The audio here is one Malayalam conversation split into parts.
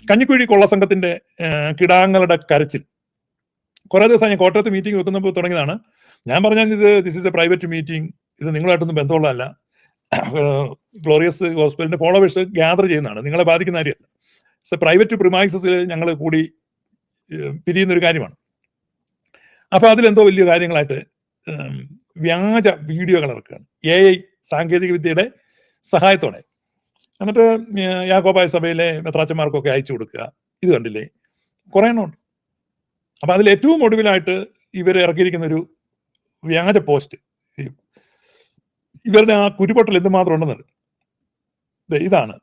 കഞ്ഞിക്കുഴി കൊള്ള സംഘത്തിന്റെ കിടാങ്ങളുടെ കരച്ചിൽ. കുറെ ദിവസം ഞാൻ കോട്ടയത്ത് മീറ്റിംഗ് വെക്കുന്നപ്പോൾ തുടങ്ങിയതാണ്. ഞാൻ പറഞ്ഞാൽ this is A private meeting, ഇത് നിങ്ങളായിട്ടൊന്നും ബന്ധമുള്ളതല്ല. ഗ്ലോറിയസ് ഹോസ്പിറ്റലിന്റെ ഫോളോവേഴ്സ് ഗ്യാദർ ചെയ്യുന്നതാണ്, നിങ്ങളെ ബാധിക്കുന്ന കാര്യമല്ല. പ്രൈവറ്റ് പ്രിമൈസസിൽ ഞങ്ങൾ കൂടി പിരിയുന്നൊരു കാര്യമാണ്. അപ്പൊ അതിലെന്തോ വലിയ കാര്യങ്ങളായിട്ട് വ്യാജ വീഡിയോകൾ ഇറക്കുകയാണ് AI സാങ്കേതിക വിദ്യയുടെ സഹായത്തോടെ. എന്നിട്ട് യാക്കോബായ സഭയിലെ മെത്രാച്ചന്മാർക്കൊക്കെ അയച്ചു കൊടുക്കുക. ഇത് കണ്ടില്ലേ, കുറെ എണ്ണമുണ്ട്. അപ്പൊ അതിൽ ഏറ്റവും ഒടുവിലായിട്ട് ഇവർ ഇറക്കിയിരിക്കുന്ന ഒരു വ്യാജ പോസ്റ്റ്, ഇവരുടെ ആ കുരുപൊട്ടൽ എന്തുമാത്രം ഉണ്ടെന്നത് ഇതാണ്.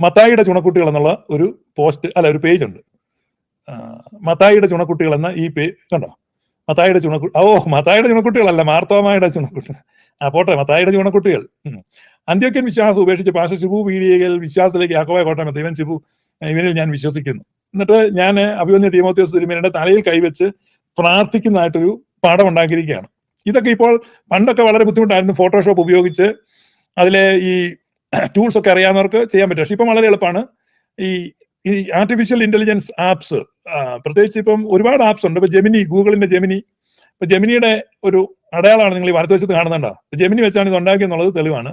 മത്തായിയുടെ ചുണക്കുട്ടികൾ എന്നുള്ള ഒരു പോസ്റ്റ്, അല്ല ഒരു പേജ് ഉണ്ട്. മത്തായിയുടെ ചുണക്കുട്ടികൾ എന്ന ഈ കണ്ടോ, മത്തായിയുടെ മത്തായിയുടെ ചുണക്കുട്ടികളല്ല, മാർത്തോമായുടെ ചുണക്കുട്ടികൾ. പോട്ടെ, മത്തായിയുടെ ചുണക്കുട്ടികൾ. അന്ത്യോക്യൻ വിശ്വാസം ഉപേക്ഷിച്ച് പാഷ ചിബു പീഡിയയിൽ വിശ്വാസത്തിലേക്ക് യാക്കോബായ കോട്ടയം ഇവൻ ചിബു, ഇവനിൽ ഞാൻ വിശ്വസിക്കുന്നു. എന്നിട്ട് ഞാൻ അഭിമന്യ തീമോത്തിയോസ് തിരുമേനിയുടെ തലയിൽ കൈവച്ച് പ്രാർത്ഥിക്കുന്നതായിട്ടൊരു പാഠം ഉണ്ടാക്കിയിരിക്കുകയാണ്. ഇതൊക്കെ ഇപ്പോൾ പണ്ടൊക്കെ വളരെ ബുദ്ധിമുട്ടായിരുന്നു, ഫോട്ടോഷോപ്പ് ഉപയോഗിച്ച് അതിലെ ഈ ടൂൾസ് ഒക്കെ അറിയാവുന്നവർക്ക് ചെയ്യാൻ പറ്റും. പക്ഷെ ഇപ്പം വളരെ എളുപ്പമാണ്. ഈ ആർട്ടിഫിഷ്യൽ ഇന്റലിജൻസ് ആപ്സ്, പ്രത്യേകിച്ച് ഇപ്പം ഒരുപാട് ആപ്സ് ഉണ്ട്. ഇപ്പൊ ജെമിനി, ഗൂഗിളിന്റെ ജെമിനി, ഇപ്പൊ ജെമിനിയുടെ ഒരു അടയാളമാണ് നിങ്ങൾ ഈ വലതുവശത്ത് കാണുന്നുണ്ടോ. ജെമിനി വെച്ചാണ് ഇത് ഉണ്ടാക്കിയെന്നുള്ളത് തെളിവാണ്.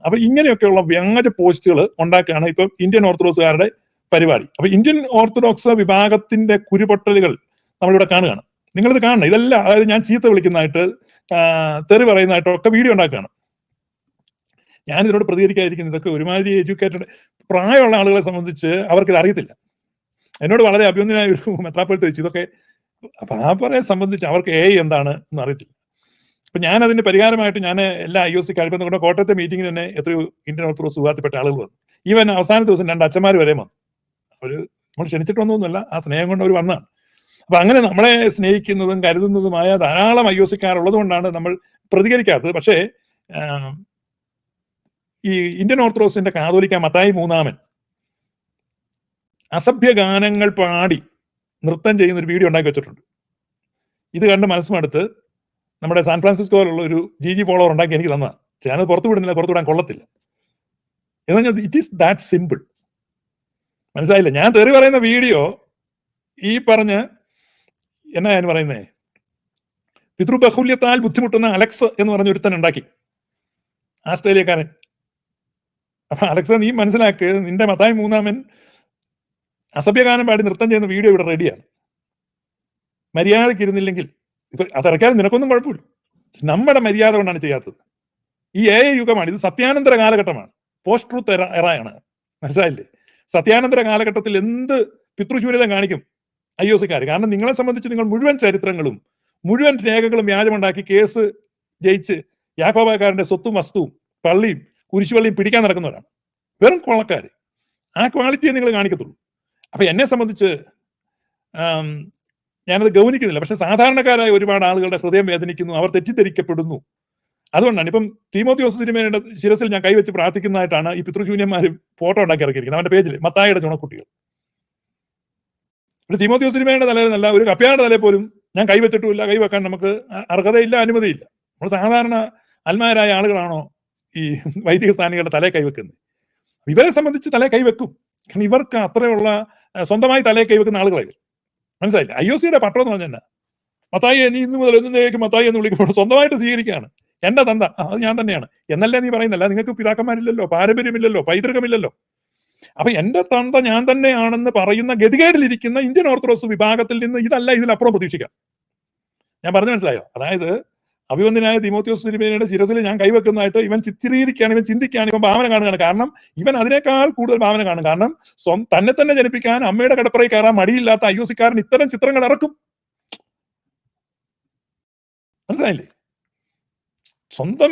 അപ്പൊ ഇങ്ങനെയൊക്കെയുള്ള വ്യാജ പോസ്റ്റുകൾ ഉണ്ടാക്കുകയാണ് ഇപ്പം ഇന്ത്യൻ ഓർത്തഡോക്സുകാരുടെ പരിപാടി. അപ്പൊ ഇന്ത്യൻ ഓർത്തഡോക്സ് വിഭാഗത്തിന്റെ കുരുപൊട്ടലുകൾ നമ്മളിവിടെ കാണുകയാണ്. നിങ്ങളിത് കാണണം. ഇതെല്ലാം, അതായത് ഞാൻ ചീത്ത വിളിക്കുന്നതായിട്ട്, തെറി പറയുന്നതായിട്ടൊക്കെ വീഡിയോ ഉണ്ടാക്കുകയാണ്. ഞാൻ ഇതിനോട് പ്രതികരിക്കാതിരിക്കുന്നത്, ഇതൊക്കെ ഒരുമാതിരി എഡ്യൂക്കേറ്റഡ് പ്രായമുള്ള ആളുകളെ സംബന്ധിച്ച് അവർക്കിത് അറിയത്തില്ല. എന്നോട് വളരെ അഭിനന്ദനായ ഒരു മെത്രാപ്പൊലീത്ത ചോദിച്ചു, ഇതൊക്കെ പാപ്പറെ സംബന്ധിച്ച് അവർക്ക് എന്താണ് എന്ന് അറിയത്തില്ല. അപ്പൊ ഞാൻ അതിന്റെ പരിഹാരമായിട്ട് ഞാൻ എല്ലാ IOC കഴിയുന്ന കോട്ടയത്തെ മീറ്റിംഗിന് തന്നെ എത്രയോ ഇന്ത്യൻ ഓർത്തഡോക്സ് വിഭാഗത്തിൽപ്പെട്ട ആളുകൾ വന്നു. ഈവൻ അവസാന ദിവസം 2 അച്ഛന്മാർ വരെ വന്നു. അവര് നമ്മൾ ക്ഷണിച്ചിട്ടൊന്നുമല്ല, ആ സ്നേഹം കൊണ്ട് അവർ വന്നതാണ്. അപ്പൊ അങ്ങനെ നമ്മളെ സ്നേഹിക്കുന്നതും കരുതുന്നതുമായ ധാരാളം IOC-ക്കാർ ഉള്ളത് കൊണ്ടാണ് നമ്മൾ പ്രതികരിക്കാത്തത്. പക്ഷേ ഈ ഇന്ത്യൻ ഓർത്തഡോക്സിന്റെ കാതോലിക്ക മത്തായി 3 അസഭ്യ ഗാനങ്ങൾ പാടി നൃത്തം ചെയ്യുന്ന ഒരു വീഡിയോ ഉണ്ടാക്കി വെച്ചിട്ടുണ്ട്. ഇത് കണ്ട് മനസ്സുമെടുത്ത് നമ്മുടെ സാൻ ഫ്രാൻസിസ്കോയിലുള്ള ഒരു GG ഫോളോവർ ഉണ്ടാക്കി എനിക്ക് തന്നതാണ്. ഞാനത് പുറത്തുവിടാൻ കൊള്ളത്തില്ല. എന്നാൽ ഇറ്റ് ഈസ് ദാറ്റ് സിമ്പിൾ. മനസ്സിലായില്ല? ഞാൻ തെറി പറയുന്ന വീഡിയോ ഈ പറഞ്ഞ് എന്നാ ഞാൻ പറയുന്നേ, പിതൃബഹുല്യത്താൽ ബുദ്ധിമുട്ടുന്ന അലക്സ് എന്ന് പറഞ്ഞ ഒരുത്തൻ ഉണ്ടാക്കി, ആസ്ട്രേലിയക്കാരൻ. അപ്പൊ അലക്സ്, നീ മനസ്സിലാക്ക്, നിന്റെ മത്തായി 3 അസഭ്യഗാനം പാടി നൃത്തം ചെയ്യുന്ന വീഡിയോ ഇവിടെ റെഡിയാണ്. മര്യാദയ്ക്ക് ഇരുന്നില്ലെങ്കിൽ ഇപ്പൊ അതിറക്കാനും നിനക്കൊന്നും കുഴപ്പമില്ല. നമ്മുടെ മര്യാദ കൊണ്ടാണ് ചെയ്യാത്തത്. ഈ AI യുഗമാണ്, ഇത് സത്യാനന്തര കാലഘട്ടമാണ്, പോസ്റ്റ് ട്രൂത്ത് എറയാണ്. മനസ്സിലായില്ലേ? സത്യാനന്തര കാലഘട്ടത്തിൽ എന്ത് പിതൃശൂര്യത കാണിക്കും IOC-ക്കാർ. കാരണം നിങ്ങളെ സംബന്ധിച്ച് നിങ്ങൾ മുഴുവൻ ചരിത്രങ്ങളും മുഴുവൻ രേഖകളും വ്യാജമുണ്ടാക്കി കേസ് ജയിച്ച് യാക്കോബായക്കാരന്റെ സ്വത്തും വസ്തുവും പള്ളിയും കുരിശുപള്ളിയും പിടിക്കാൻ നടക്കുന്നവരാണ്. വെറും കൊള്ളക്കാർ. ആ ക്വാളിറ്റിയെ നിങ്ങൾ കാണിക്കത്തുള്ളൂ. അപ്പൊ എന്നെ സംബന്ധിച്ച് ഞാനത് ഗൗനിക്കുന്നില്ല. പക്ഷെ സാധാരണക്കാരായ ഒരുപാട് ആളുകളുടെ ഹൃദയം വേദനിക്കുന്നു, അവർ തെറ്റിദ്ധരിക്കപ്പെടുന്നു. അതുകൊണ്ടാണ് ഇപ്പം തീമോത്തിയോസ് തിരുമേനിയുടെ ശിരസിൽ ഞാൻ കൈവച്ച് പ്രാർത്ഥിക്കുന്നതായിട്ടാണ് ഈ പിതൃശൂന്യന്മാർ ഫോട്ടോ ഉണ്ടാക്കി ഇറക്കിയിരിക്കുന്നത്. അവന്റെ പേജിൽ മത്തായിയുടെ ചുണക്കുട്ടികൾ. ഒരു തീമോത്തിയോസ് തിരുമേനിയുടെ തലയിലല്ല, ഒരു കപ്പ്യാരുടെ തലയിൽ പോലും ഞാൻ കൈവച്ചിട്ടുമില്ല. കൈവെക്കാൻ നമുക്ക് അർഹതയില്ല, അനുമതിയില്ല. നമ്മൾ സാധാരണ അൽമാരായ ആളുകളാണോ ഈ വൈദിക സ്ഥാനികളുടെ തലയെ കൈവെക്കുന്നത്? ഇവരെ സംബന്ധിച്ച് തലയെ കൈവെക്കും. കാരണം ഇവർക്ക് അത്രയുള്ള സ്വന്തമായി തലയെ കൈവെക്കുന്ന ആളുകളായി. മനസ്സിലായില്ല? IOC-യുടെ പത്രം എന്ന് പറഞ്ഞാൽ മത്തായി ഇന്ന് മുതൽ എന്നേക്കും മത്തായി എന്ന് വിളിക്കുമ്പോൾ സ്വന്തമായിട്ട് സ്വീകരിക്കുകയാണ്. എന്റെ തന്ത അത് ഞാൻ തന്നെയാണ് എന്നല്ലേ നീ പറയുന്നല്ല? നിങ്ങൾക്ക് പിതാക്കന്മാരില്ലല്ലോ, പാരമ്പര്യമില്ലല്ലോ, പൈതൃകമില്ലല്ലോ. അപ്പൊ എന്റെ തന്ത ഞാൻ തന്നെയാണെന്ന് പറയുന്ന ഗതികേടിലിരിക്കുന്ന ഇന്ത്യൻ ഓർത്തഡോക്സ് വിഭാഗത്തിൽ നിന്ന് ഇതല്ല ഇതിലപ്പുറം പ്രതീക്ഷിക്കാം. ഞാൻ പറഞ്ഞു മനസ്സിലായോ? അതായത് അഭിവന്ദനായ തീമോത്തിയോസ് തിരുമേനിയുടെ ശിരസിൽ ഞാൻ കൈവെക്കുന്നതായിട്ട് ഇവൻ ചിത്രീകരിക്കുകയാണ്, ഇവൻ ചിന്തിക്കുകയാണ്, ഇവൻ ഭാവന കാണുകയാണ്. കാരണം ഇവൻ അതിനേക്കാൾ കൂടുതൽ ഭാവന കാണും. കാരണം തന്നെ ജനിപ്പിക്കാൻ അമ്മയുടെ കടപ്പറയിൽ കയറാൻ മടിയില്ലാത്ത IOC-ക്കാരൻ ഇത്തരം ചിത്രങ്ങൾ ഇറക്കും. മനസ്സിലായില്ലേ? സ്വന്തം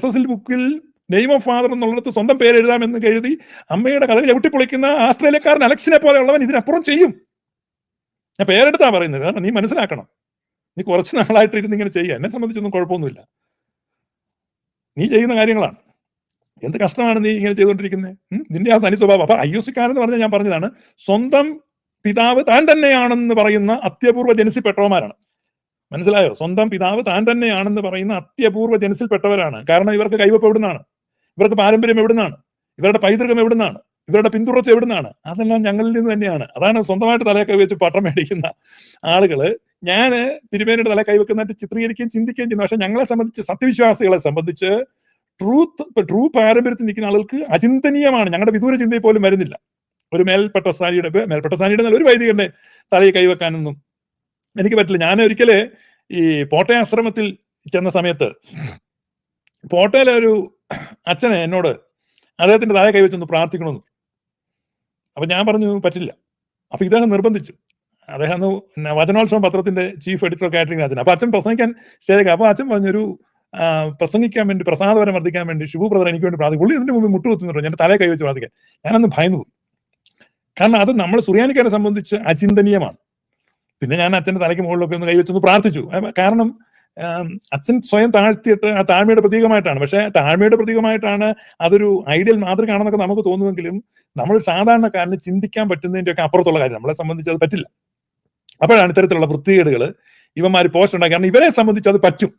SSL ബുക്കിൽ നെയിം ഓഫ് ഫാദർ എന്നുള്ളിടത്ത് സ്വന്തം പേര് എഴുതാമെന്ന് കരുതി അമ്മയുടെ കഥ ചവിട്ടിപ്പൊളിക്കുന്ന ആസ്ട്രേലിയക്കാരൻ അലക്സിനെ പോലെയുള്ളവൻ ഇതിനപ്പുറം ചെയ്യും. ഞാൻ പേരെടുത്താ പറയുന്നത്. കാരണം നീ മനസ്സിലാക്കണം, നീ കുറച്ച് നാളായിട്ട് ഇരുന്ന് ഇങ്ങനെ ചെയ്യുക. എന്നെ സംബന്ധിച്ചൊന്നും കുഴപ്പമൊന്നുമില്ല. നീ ചെയ്യുന്ന കാര്യങ്ങളാണ്. എന്ത് കഷ്ടമാണ് നീ ഇങ്ങനെ ചെയ്തുകൊണ്ടിരിക്കുന്നത്? നിന്റെ ആ തനി സ്വഭാവം. അപ്പൊ IOC-ക്കാരെന്ന് പറഞ്ഞാൽ ഞാൻ പറഞ്ഞതാണ്, സ്വന്തം പിതാവ് താൻ തന്നെയാണെന്ന് പറയുന്ന അത്യപൂർവ ജനസിൽപ്പെട്ടവന്മാരാണ്. മനസ്സിലായോ? സ്വന്തം പിതാവ് താൻ തന്നെയാണെന്ന് പറയുന്ന അത്യപൂർവ ജനസിൽപ്പെട്ടവരാണ്. കാരണം ഇവർക്ക് കൈവപ്പെടുന്നതാണ്. ഇവർക്ക് പാരമ്പര്യം എവിടുന്നാണ്, ഇവരുടെ പൈതൃകം എവിടുന്നാണ്, ഇവരുടെ പിന്തുടർച്ച എവിടുന്നാണ്? അതെല്ലാം ഞങ്ങളിൽ നിന്ന് തന്നെയാണ്. അതാണ് സ്വന്തമായിട്ട് തലയെ കൈവച്ച് പട്ടം മേടിക്കുന്ന ആളുകള് ഞാൻ തിരുമേനിയുടെ തല കൈവെക്കുന്നതായിട്ട് ചിത്രീകരിക്കുകയും ചിന്തിക്കുകയും ചെയ്യുന്നു. പക്ഷെ ഞങ്ങളെ സംബന്ധിച്ച്, സത്യവിശ്വാസികളെ സംബന്ധിച്ച് ട്രൂ പാരമ്പര്യത്തിൽ നിൽക്കുന്ന ആളുകൾക്ക് അചിന്തനീയമാണ്. ഞങ്ങളുടെ വിദൂര ചിന്തയിൽ പോലും വരുന്നില്ല ഒരു മേൽപ്പെട്ട സാനിയുടെ ഒരു വൈദികന്റെ തലയിൽ കൈവെക്കാനൊന്നും എനിക്ക് പറ്റില്ല. ഞാൻ ഒരിക്കലേ ഈ പോട്ടയ ആശ്രമത്തിൽ ചെന്ന സമയത്ത് പോട്ടയിലെ ഒരു അച്ഛനെ എന്നോട് അദ്ദേഹത്തിന്റെ തല കൈവച്ചൊന്ന് പ്രാർത്ഥിക്കണമെന്ന്. അപ്പൊ ഞാൻ പറഞ്ഞു പറ്റില്ല. അപ്പൊ ഇദ്ദേഹം നിർബന്ധിച്ചു. അദ്ദേഹം വചനോത്സവം പത്രത്തിന്റെ ചീഫ് എഡിറ്റർ കാറ്ററിംഗ് അച്ഛൻ. അപ്പൊ അച്ഛൻ പ്രസംഗിക്കാൻ ശരിയാക്കുക. അപ്പൊ അച്ഛൻ പറഞ്ഞൊരു പ്രസംഗിക്കാൻ വേണ്ടി, പ്രസാദപരം വർദ്ധിക്കാൻ വേണ്ടി ശുഭ ബ്രദർ എനിക്ക് വേണ്ടി പ്രാർത്ഥിക്കും. പുള്ളി ഇതിന്റെ മുമ്പ് മുട്ടുകുത്തുന്നുണ്ടോ ഞാൻ തലയെ കൈവച്ച് പ്രാർത്ഥിക്കാൻ. ഞാനന്ന് ഭയന്നു പോയി. കാരണം അത് നമ്മൾ സുറിയാനിക്കാരെ സംബന്ധിച്ച് അചിന്തനീയമാണ്. പിന്നെ ഞാൻ അച്ഛന്റെ തലയ്ക്ക് മുകളിലൊക്കെ ഒന്ന് കൈവച്ചൊന്ന് പ്രാർത്ഥിച്ചു. കാരണം അച്ഛൻ സ്വയം താഴ്ത്തിയിട്ട് ആ താഴ്മയുടെ പ്രതീകമായിട്ടാണ്. പക്ഷെ താഴ്മയുടെ പ്രതീകമായിട്ടാണ്, അതൊരു ഐഡിയൽ മാതൃകയാണെന്നൊക്കെ നമുക്ക് തോന്നുമെങ്കിലും നമ്മൾ സാധാരണക്കാരന് ചിന്തിക്കാൻ പറ്റുന്നതിന്റെ ഒക്കെ അപ്പുറത്തുള്ള കാര്യം. നമ്മളെ സംബന്ധിച്ച് അത് പറ്റില്ല. അപ്പോഴാണ് ഇത്തരത്തിലുള്ള വൃത്തികേടുകൾ ഇവന്മാർ പോസ്റ്റ് ഉണ്ടാക്കി. കാരണം ഇവരെ സംബന്ധിച്ച് അത് പറ്റും.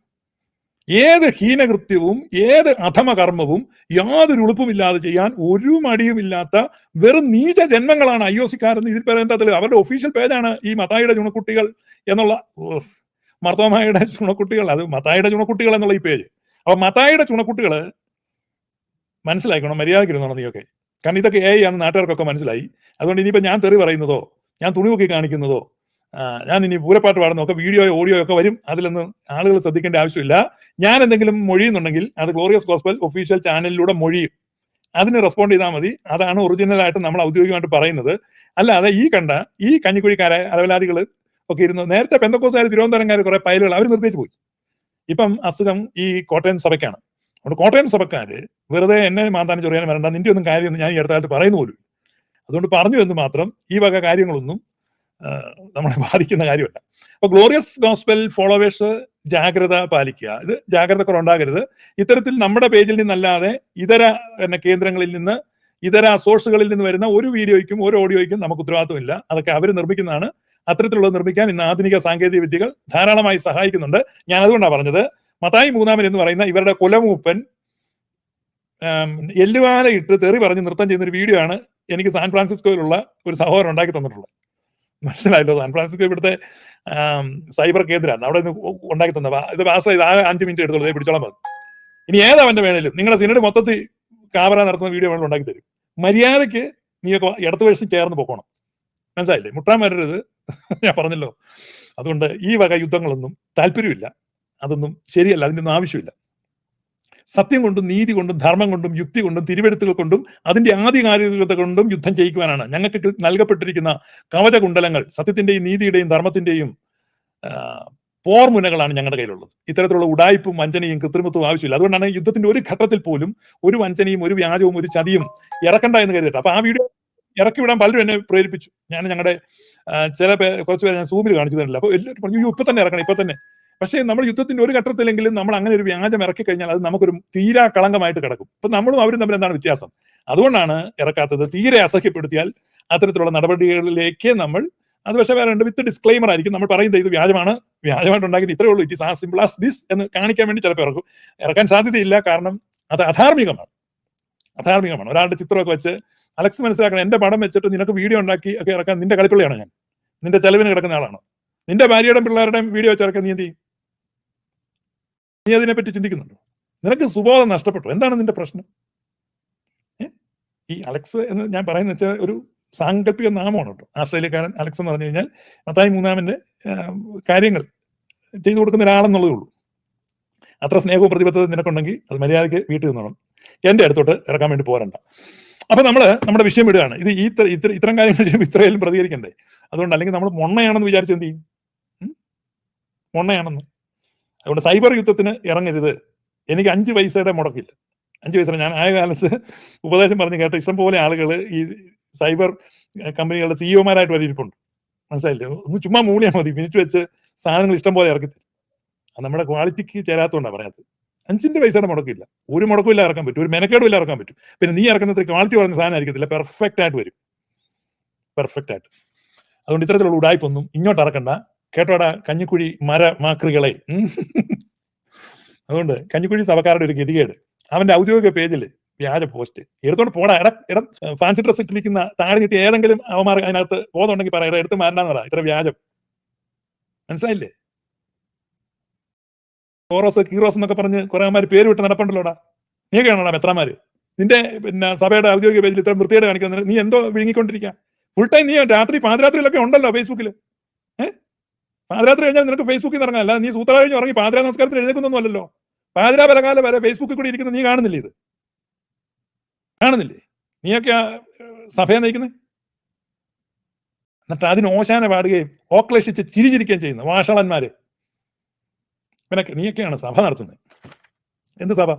ഏത് ഹീനകൃത്യവും ഏത് അധമകർമ്മവും യാതൊരു ഉളുപ്പുമില്ലാതെ ചെയ്യാൻ ഒരു മടിയുമില്ലാത്ത വെറും നീച ജന്മങ്ങളാണ് IOC-ക്കാരെന്ന് ഇതിൽ പറയുന്നത്. അവരുടെ ഒഫീഷ്യൽ പേജാണ് ഈ മത്തായിയുടെ ചുണക്കുട്ടികൾ എന്നുള്ള, മർത്തോമായുടെ ചുണക്കുട്ടികൾ, അത് മത്തായിയുടെ ചുണക്കുട്ടികൾ എന്നുള്ള ഈ പേജ്. അപ്പൊ മത്തായിയുടെ ചുണക്കുട്ടികൾ മനസ്സിലാക്കണം, മര്യാദക്കിരുന്നോ നീയൊക്കെ. കാരണം ഇതൊക്കെ ആണെന്ന് നാട്ടുകാർക്കൊക്കെ മനസ്സിലായി. അതുകൊണ്ട് ഇനിയിപ്പോ ഞാൻ തെറി പറയുന്നതോ ഞാൻ തുണിമുക്കി കാണിക്കുന്നതോ ഞാൻ ഇനി പൂരപ്പാട്ട് പാടുന്നതൊക്കെ വീഡിയോയോ ഓഡിയോ ഒക്കെ വരും. അതിലൊന്നും ആളുകൾ ശ്രദ്ധിക്കേണ്ട ആവശ്യമില്ല. ഞാൻ എന്തെങ്കിലും മൊഴിയുന്നുണ്ടെങ്കിൽ അത് ഗ്ലോറിയസ് ഗോസ്പൽ ഒഫീഷ്യൽ ചാനലിലൂടെ മൊഴിയും. അതിന് റെസ്പോണ്ട് ചെയ്താൽ മതി. അതാണ് ഒറിജിനലായിട്ട് നമ്മൾ ഔദ്യോഗികമായിട്ട് പറയുന്നത്. അല്ലാതെ ഈ കണ്ട ഈ കഞ്ഞിക്കുഴിക്കാരെ അലവലാദികൾ ഒക്കെ ഇരുന്ന് നേരത്തെ പെന്തക്കോസ്തുകാർ തിരുവനന്തപുരംകാർ കുറെ പൈലുകൾ അവർ നിർത്തിച്ചു പോയി. ഇപ്പം അസുഖം ഈ കോട്ടയം സഭയ്ക്കാണ്. അതുകൊണ്ട് കോട്ടയം സഭക്കാര് വെറുതെ എന്നെ മാന്താനം ചൊറിയാനും വരണ്ട, നിന്റെ ഒന്നും കാര്യമൊന്നും ഞാൻ ഈ അടുത്ത കാലത്ത് പറയുന്നു പോലും. അതുകൊണ്ട് പറഞ്ഞു എന്ന് മാത്രം. ഈ വക കാര്യങ്ങളൊന്നും നമ്മളെ ബാധിക്കുന്ന കാര്യമല്ല. അപ്പൊ ഗ്ലോറിയസ് ഗോസ്പൽ ഫോളോവേഴ്സ് ജാഗ്രത പാലിക്കുക. ഇത് ജാഗ്രത കുറവുണ്ടാകരുത്. ഇത്തരത്തിൽ നമ്മുടെ പേജിൽ നിന്നല്ലാതെ ഇതര കേന്ദ്രങ്ങളിൽ നിന്ന്, ഇതര സോഴ്സുകളിൽ നിന്ന് വരുന്ന ഒരു വീഡിയോയ്ക്കും ഒരു ഓഡിയോയ്ക്കും നമുക്ക് ഉത്തരവാദിത്വമില്ല. അതൊക്കെ അവർ നിർമ്മിക്കുന്നതാണ്. അത്തരത്തിലുള്ളത് നിർമ്മിക്കാൻ ഇന്ന് ആധുനിക സാങ്കേതിക വിദ്യകൾ ധാരാളമായി സഹായിക്കുന്നുണ്ട്. ഞാൻ അതുകൊണ്ടാണ് പറഞ്ഞത്, മത്തായി മൂന്നാമൻ എന്ന് പറയുന്ന ഇവരുടെ കൊലമൂപ്പൻ എല്ലുവാല ഇട്ട് തെറി പറഞ്ഞ് നൃത്തം ചെയ്യുന്ന ഒരു വീഡിയോ ആണ് എനിക്ക് സാൻ ഫ്രാൻസിസ്കോയിലുള്ള ഒരു സഹോദരൻ ഉണ്ടാക്കി തന്നിട്ടുള്ളത്. മനസ്സിലായല്ലോ? സാൻ ഫ്രാൻസിസ്കോ ഇവിടുത്തെ സൈബർ കേന്ദ്രമാണ്. അവിടെ നിന്ന് ഉണ്ടാക്കി തന്ന ഇത് പാസ്റ്റർ ഇത് 5 മിനിറ്റ് എടുത്തോളൂ, പിടിച്ചോളാൻ പറഞ്ഞു. ഇനി ഏതാവന്റെ വേണേലും നിങ്ങളുടെ സിനഡ് മൊത്തത്തിൽ കാമറ നടത്തുന്ന വീഡിയോ വേണം ഉണ്ടാക്കി തരും. മര്യാദയ്ക്ക് നീയൊക്കെ ഇടത്ത് വശം ചേർന്ന് പോകണം. മനസ്സിലായില്ലേ? മുട്ടാൻ വരരുത്, ഞാൻ പറഞ്ഞല്ലോ. അതുകൊണ്ട് ഈ വക യുദ്ധങ്ങളൊന്നും താല്പര്യമില്ല. അതൊന്നും ശരിയല്ല, അതിൻ്റെ ഒന്നും ആവശ്യമില്ല. സത്യം കൊണ്ടും നീതി കൊണ്ടും ധർമ്മം കൊണ്ടും യുക്തി കൊണ്ടും തിരുവെഴുത്തുകൾ കൊണ്ടും അതിന്റെ ആധികാരികത കൊണ്ടും യുദ്ധം ചെയ്യിക്കുവാനാണ് ഞങ്ങൾക്ക് നൽകപ്പെട്ടിരിക്കുന്ന കവചകുണ്ടലങ്ങൾ. സത്യത്തിന്റെയും നീതിയുടെയും ധർമ്മത്തിന്റെയും പോർമുനകളാണ് ഞങ്ങളുടെ കയ്യിലുള്ളത്. ഇത്തരത്തിലുള്ള ഉടായ്പും വഞ്ചനയും കൃത്രിമത്വവും ആവശ്യമില്ല. അതുകൊണ്ടാണ് യുദ്ധത്തിന്റെ ഒരു ഘട്ടത്തിൽ പോലും ഒരു വഞ്ചനയും ഒരു വ്യാജവും ഒരു ചതിയും ഇറക്കണ്ട എന്ന് കരുതിയിട്ട്. അപ്പൊ ആ വീഡിയോ ഇറക്കി വിടാൻ പലരും എന്നെ പ്രേരിപ്പിച്ചു. ഞാൻ ഞങ്ങളുടെ കുറച്ച് പേരെ ഞാൻ സൂമിൽ കാണിച്ചു തരില്ല. അപ്പൊ എല്ലാവരും പറഞ്ഞു ഇപ്പൊ തന്നെ ഇറക്കണം, ഇപ്പൊ തന്നെ. പക്ഷേ നമ്മൾ യുദ്ധത്തിന്റെ ഒരു ഘട്ടത്തിലെങ്കിലും നമ്മൾ അങ്ങനെ ഒരു വ്യാജം ഇറക്കി കഴിഞ്ഞാൽ അത് നമുക്കൊരു തീരാ കളങ്കമായിട്ട് കിടക്കും. അപ്പൊ നമ്മളും അവരും തമ്മിൽ എന്താണ് വ്യത്യാസം? അതുകൊണ്ടാണ് ഇറക്കാത്തത്. തീരെ അസഹ്യപ്പെടുത്തിയാൽ അത്തരത്തിലുള്ള നടപടികളിലേക്ക് നമ്മൾ, അത് പക്ഷേ വേറെ വിത്ത് ഡിസ്ക്ലൈമർ ആയിരിക്കും. നമ്മൾ പറയുന്നത് ഇത് വ്യാജമായിട്ട് ഉണ്ടാക്കി ഇത്രയേ ഉള്ളൂ, it is as simple as this എന്ന് കാണിക്കാൻ വേണ്ടി ചിലപ്പോൾ ഇറക്കാൻ സാധ്യതയില്ല. കാരണം അത് അധാർമികമാണ്. ഒരാളുടെ ചിത്രമൊക്കെ വെച്ച് അലക്സ് മനസ്സിലാക്കണം, എന്റെ പടം വെച്ചിട്ട് നിനക്ക് വീഡിയോ ഉണ്ടാക്കി ഒക്കെ ഇറക്കാൻ നിന്റെ കളിപ്പിള്ളിയാണോ ഞാൻ? നിന്റെ ചെലവിന് കിടക്കുന്ന ആളാണോ? നിന്റെ ഭാര്യയുടെയും പിള്ളേരുടെയും വീഡിയോ വെച്ച് ഇറക്കാൻ നീ എന്ത് ചെയ്യും? നീ അതിനെപ്പറ്റി ചിന്തിക്കുന്നുണ്ടോ? നിനക്ക് സുബോധം നഷ്ടപ്പെട്ടു. എന്താണ് നിന്റെ പ്രശ്നം? ഈ അലക്സ് എന്ന് ഞാൻ പറയുന്ന വെച്ചാൽ ഒരു സാങ്കല്പിക നാമമാണ് കേട്ടോ. ആസ്ട്രേലിയക്കാരൻ അലക്സ് എന്ന് പറഞ്ഞു കഴിഞ്ഞാൽ മത്തായി മൂന്നാമന്റെ കാര്യങ്ങൾ ചെയ്തു കൊടുക്കുന്ന ഒരാളെന്നുള്ളതേ ഉള്ളൂ. അത്ര സ്നേഹവും പ്രതിബദ്ധത നിനക്കുണ്ടെങ്കിൽ അത് മര്യാദയ്ക്ക് വീട്ടിൽ നിന്നോണം. എന്റെ അടുത്തോട്ട് ഇറക്കാൻ വേണ്ടി പോരണ്ട. അപ്പൊ നമ്മുടെ വിഷയം വിടുകയാണ്. ഇത് ഇത്തരം കാര്യങ്ങൾ ചെയ്യുമ്പോൾ ഇത്രയും പ്രതികരിക്കണ്ടേ? അതുകൊണ്ട് അല്ലെങ്കിൽ നമ്മൾ മൊണ്ണയാണെന്ന് വിചാരിച്ച് എന്ത് ചെയ്യും? മൊണ്ണയാണെന്ന്. അതുകൊണ്ട് സൈബർ യുദ്ധത്തിന് ഇറങ്ങരുത്. എനിക്ക് 5 പൈസയുടെ മുടക്കില്ല. 5 പൈസ ഞാൻ ആയ കാലത്ത് ഉപദേശം പറഞ്ഞ് കേട്ട ഇഷ്ടംപോലെ ആളുകൾ ഈ സൈബർ കമ്പനികളുടെ സിഇഒമാരായിട്ട് വരെ ഇരിപ്പുണ്ട്. മനസ്സിലായില്ലേ? ഒന്ന് ചുമ്മാ മൂളിയാൽ മതി, മിനിറ്റ് വെച്ച് സാധനങ്ങൾ ഇഷ്ടം പോലെ ഇറക്കി തരും. അത് നമ്മുടെ ക്വാളിറ്റിക്ക് ചേരാത്തതുകൊണ്ടാണ് പറയാത്തത്. 5 പൈസയുടെ മുടക്കില്ല. ഒരു മുടക്കില്ല ഇറക്കാൻ പറ്റും, ഒരു മെനക്കേടും ഇല്ല ഇറക്കാൻ പറ്റും. പിന്നെ നീ ഇറക്കുന്നത്ര ക്വാളിറ്റി പറയുന്ന സാധനം ആയിരിക്കത്തില്ല, പെർഫെക്റ്റ് ആയിട്ട് വരും. പെർഫെക്റ്റ് ആയിട്ട്. അതുകൊണ്ട് ഇത്തരത്തിലുള്ള ഉടായ്പൊന്നും ഇങ്ങോട്ട് ഇറക്കണ്ട. കേട്ടോടാ കഞ്ഞിക്കുഴി മാക്രികളെ. അതുകൊണ്ട് കഞ്ഞിക്കുഴി സഭക്കാരുടെ ഒരു ഗതികേട് അവന്റെ ഔദ്യോഗിക പേജിൽ വ്യാജ പോസ്റ്റ് എടുത്തോണ്ട് പോടാ. ഇട ഫാൻസി ഡ്രസ് ഇട്ടിരിക്കുന്ന താഴെ നീട്ടി ഏതെങ്കിലും അവന്മാർ അതിനകത്ത് ബോധമുണ്ടെങ്കിൽ പറയാം, എടുത്ത് മാറണമെന്ന് പറയാം. ഇത്ര വ്യാജം മനസ്സിലായില്ലേ? കോറോസ് കീറോസ് എന്നൊക്കെ പറഞ്ഞ് കുറെ അമ്മമാർ പേര് വിട്ട് നടപ്പുണ്ടല്ലോടാ. നീയൊക്കെയാണോടാ മെത്രാമാര്? നിന്റെ പിന്നെ സഭയുടെ ഔദ്യോഗിക പേജിൽ ഇത്ര വൃത്തിയോട് കാണിക്കുന്നത് നീ എന്തോ വിഴുങ്ങിക്കൊണ്ടിരിക്കുക? ഫുൾ ടൈം നീ രാത്രി പാതിരാത്രിയിലൊക്കെ ഉണ്ടല്ലോ ഫേസ്ബുക്കിൽ. പാതിരാത്രി കഴിഞ്ഞാൽ നിനക്ക് ഫേസ്ബുക്കിൽ നിന്ന് ഇറങ്ങാനല്ല, നീ സൂത്ര കഴിഞ്ഞ് ഇറങ്ങി പാതിരാ നമസ്കാരത്തിൽ എഴുന്നേക്കുന്നൊന്നും അല്ലല്ലോ. പാതിരാ പലകാലം വരെ ഫേസ്ബുക്കിൽ കൂടി ഇരിക്കുന്ന നീ കാണുന്നില്ലേ? ഇത് കാണുന്നില്ലേ? നീയൊക്കെ സഭയെ നയിക്കുന്നത്. എന്നിട്ട് അതിന് ഓശാന പാടുകയും ഓക്ലേഷിച്ച് ചിരിച്ചിരിക്കുകയും ചെയ്യുന്ന വാഷളന്മാര്. പിന്നെ നീയൊക്കെയാണ് സഭ നടത്തുന്നത്. എന്ത് സഭ?